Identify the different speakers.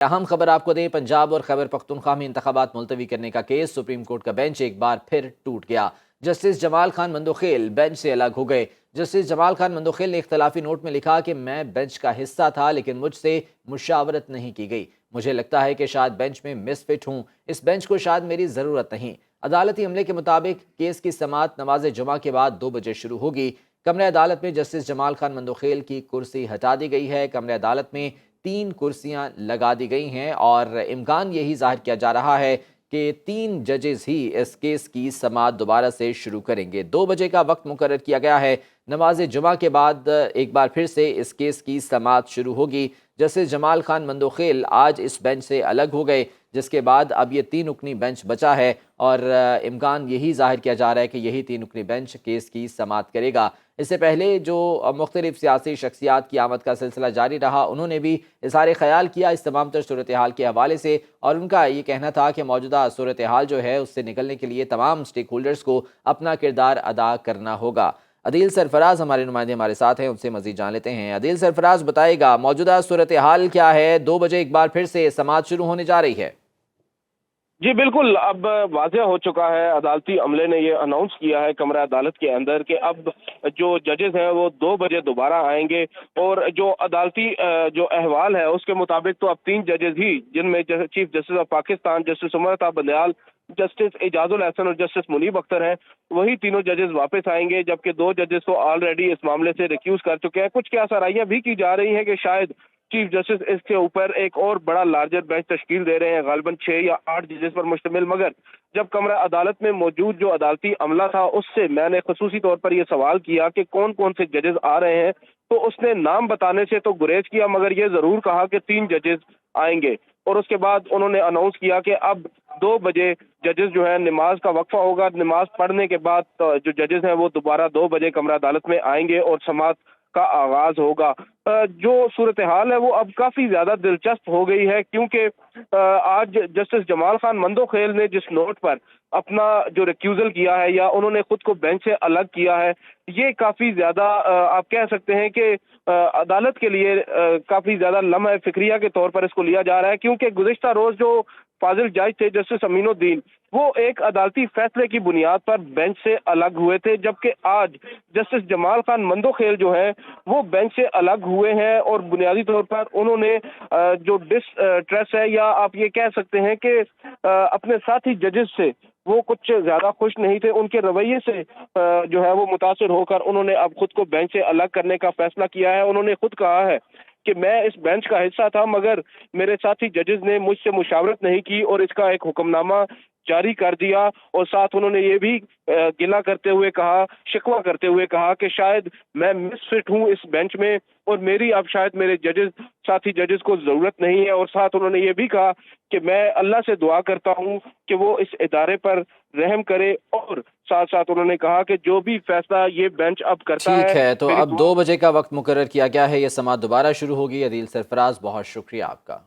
Speaker 1: اہم خبر آپ کو دیں، پنجاب اور خیبر پختونخوا میں انتخابات ملتوی کرنے کا کیس، سپریم کورٹ کا بینچ ایک بار پھر ٹوٹ گیا۔ جسٹس جمال خان مندوخیل بینچ سے الگ ہو گئے۔ جسٹس جمال خان مندوخیل نے اختلافی نوٹ میں لکھا کہ میں بینچ کا حصہ تھا لیکن مجھ سے مشاورت نہیں کی گئی۔ مجھے لگتا ہے کہ شاید بینچ میں مس فٹ ہوں، اس بینچ کو شاید میری ضرورت نہیں۔ عدالتی عملے کے مطابق کیس کی سماعت نماز جمعہ کے بعد 2 بجے شروع ہوگی۔ کمرہ عدالت میں جسٹس جمال خان مندوخیل کی کرسی ہٹا دی گئی ہے۔ کمرہ عدالت میں 3 کرسیاں لگا دی گئی ہیں اور امکان یہی ظاہر کیا جا رہا ہے کہ 3 ججز ہی اس کیس کی سماعت دوبارہ سے شروع کریں گے۔ 2 بجے کا وقت مقرر کیا گیا ہے۔ نماز جمعہ کے بعد ایک بار پھر سے اس کیس کی سماعت شروع ہوگی۔ جسٹس جمال خان مندوخیل آج اس بینچ سے الگ ہو گئے، جس کے بعد اب یہ 3 رکنی بینچ بچا ہے اور امکان یہی ظاہر کیا جا رہا ہے کہ یہی 3 رکنی بینچ کیس کی سماعت کرے گا۔ اس سے پہلے جو مختلف سیاسی شخصیات کی آمد کا سلسلہ جاری رہا، انہوں نے بھی اظہار خیال کیا اس تمام تر صورتحال کے حوالے سے، اور ان کا یہ کہنا تھا کہ موجودہ صورتحال جو ہے اس سے نکلنے کے لیے تمام سٹیک ہولڈرز کو اپنا کردار ادا کرنا ہوگا۔ عدیل سرفراز ہمارے نمائندے ہمارے ساتھ ہیں، ان سے مزید جان لیتے ہیں۔ عدیل سرفراز بتائے گا موجودہ صورتحال کیا ہے؟ 2 بجے ایک بار پھر سے سماعت شروع ہونے جا رہی ہے۔
Speaker 2: جی بالکل، اب واضح ہو چکا ہے، عدالتی عملے نے یہ اناؤنس کیا ہے کمرہ عدالت کے اندر کہ اب جو ججز ہیں وہ 2 بجے دوبارہ آئیں گے، اور جو عدالتی جو احوال ہے اس کے مطابق تو اب 3 ججز ہی، جن میں chief justice of Pakistan justice Umar Ata Bandial, justice اعجاز الحسن اور جسٹس منیب اختر ہیں، وہی تینوں ججز واپس آئیں گے، جبکہ 2 ججز تو آلریڈی اس معاملے سے ریکیوز کر چکے ہیں۔ کچھ کیا سرائیاں بھی کی جا رہی ہیں کہ شاید چیف جسٹس اس کے اوپر ایک اور بڑا لارجر بینچ تشکیل دے رہے ہیں، غالباً 6 یا 8 ججز پر مشتمل، مگر جب کمرہ عدالت میں موجود جو عدالتی عملہ تھا اس سے میں نے خصوصی طور پر یہ سوال کیا کہ کون کون سے ججز آ رہے ہیں، تو اس نے نام بتانے سے تو گریز کیا، مگر یہ ضرور کہا کہ 3 ججز آئیں گے، اور اس کے بعد انہوں نے اناؤنس کیا کہ اب 2 بجے ججز جو ہے نماز کا وقفہ ہوگا، نماز پڑھنے کے بعد جو ججز ہیں وہ دوبارہ 2 بجے کمرہ عدالت میں آئیں گے اور سماعت کا آغاز ہوگا۔ جو صورتحال ہے وہ اب کافی زیادہ دلچسپ ہو گئی ہے، کیونکہ آج جسٹس جمال خان مندوخیل نے جس نوٹ پر اپنا جو ریکیوزل کیا ہے یا انہوں نے خود کو بینچ سے الگ کیا ہے، یہ کافی زیادہ آپ کہہ سکتے ہیں کہ عدالت کے لیے کافی زیادہ لمحہ فکریہ کے طور پر اس کو لیا جا رہا ہے، کیونکہ گزشتہ روز جو فاضل جج تھے جسٹس امین الدین، وہ ایک عدالتی فیصلے کی بنیاد پر بینچ سے الگ ہوئے تھے، جبکہ آج جسٹس جمال خان مندوخیل جو ہیں وہ بینچ سے الگ ہوئے ہیں، اور بنیادی طور پر انہوں نے جو ڈسٹریس ہے، یا آپ یہ کہہ سکتے ہیں کہ اپنے ساتھی ججز سے وہ کچھ زیادہ خوش نہیں تھے، ان کے رویے سے جو ہے وہ متاثر ہو کر انہوں نے اب خود کو بینچ سے الگ کرنے کا فیصلہ کیا ہے۔ انہوں نے خود کہا ہے کہ میں اس بینچ کا حصہ تھا، مگر میرے ساتھی ججز نے مجھ سے مشاورت نہیں کی اور اس کا ایک حکم نامہ جاری کر دیا، اور ساتھ انہوں نے یہ بھی گلہ کرتے ہوئے کہا، شکوہ کرتے ہوئے کہا کہ شاید میں مس فٹ ہوں اس بینچ میں، اور میری اب شاید میرے ججز ساتھی ججز کو ضرورت نہیں ہے، اور ساتھ انہوں نے یہ بھی کہا کہ میں اللہ سے دعا کرتا ہوں کہ وہ اس ادارے پر رحم کرے، اور ساتھ ساتھ انہوں نے کہا کہ جو بھی فیصلہ یہ بینچ اب کرتا
Speaker 1: ٹھیک ہے، تو
Speaker 2: میری
Speaker 1: اب 2 بجے کا وقت مقرر کیا گیا ہے، یہ سماعت دوبارہ شروع ہوگی۔ عدیل سرفراز، بہت شکریہ آپ کا۔